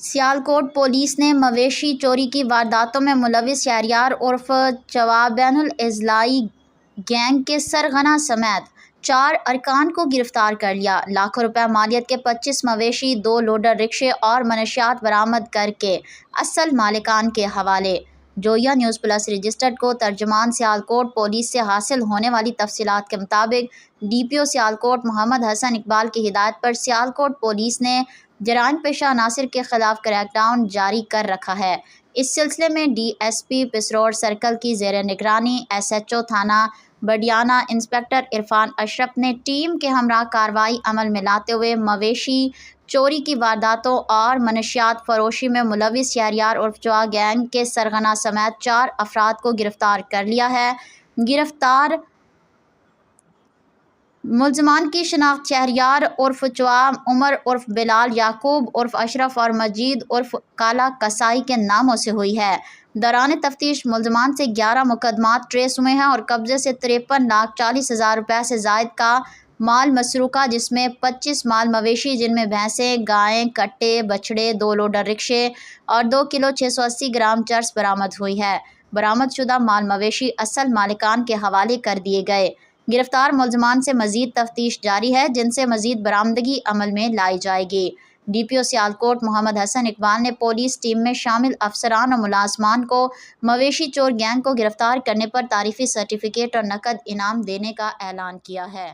Sialkot police نے مویشی چوری کی وارداتوں میں ملوث شہریار عرف چوا بین الاضلاعی گینگ کے سرغنہ سمیت 4 ارکان کو گرفتار کر لیا۔ لاکھوں روپے مالیت کے 25 مویشی، 2 لوڈر رکشے اور منشیات برآمد کر کے اصل مالکان کے حوالے۔ جویا نیوز پلس رجسٹرڈ کو ترجمان سیالکوٹ پولیس سے حاصل ہونے والی تفصیلات کے مطابق ڈی پی او سیالکوٹ محمد حسن اقبال کی ہدایت پر سیالکوٹ پولیس نے جرائم پیشہ عناصر کے خلاف کریک ڈاؤن جاری کر رکھا ہے۔ اس سلسلے میں ڈی ایس پی پسروڈ سرکل کی زیر نگرانی ایس ایچ او تھانہ بڈیانہ انسپکٹر عرفان اشرف نے ٹیم کے ہمراہ کارروائی عمل میں لاتے ہوئے مویشی چوری کی وارداتوں اور منشیات فروشی میں ملوث شہریار عرف چوا گینگ کے سرغنہ سمیت 4 افراد کو گرفتار کر لیا ہے۔ گرفتار ملزمان کی شناخت شہریار عرف چوا، عمر عرف بلال، یعقوب عرف اشرف اور مجید عرف کالا کسائی کے ناموں سے ہوئی ہے۔ دوران تفتیش ملزمان سے 11 مقدمات ٹریس ہوئے ہیں اور قبضے سے 53,40,000 روپے سے زائد کا مال مسروقہ، جس میں 25 مال مویشی جن میں بھینسیں، گائیں، کٹے، بچھڑے، 2 لوڈر رکشے اور 2 کلو 680 گرام چرس برآمد ہوئی ہے۔ برآمد شدہ مال مویشی اصل مالکان کے حوالے کر دیے گئے۔ گرفتار ملزمان سے مزید تفتیش جاری ہے، جن سے مزید برآمدگی عمل میں لائی جائے گی۔ ڈی پی او سیالکوٹ محمد حسن اقبال نے پولیس ٹیم میں شامل افسران اور ملازمان کو مویشی چور گینگ کو گرفتار کرنے پر تعریفی سرٹیفکیٹ اور نقد انعام دینے کا اعلان کیا ہے۔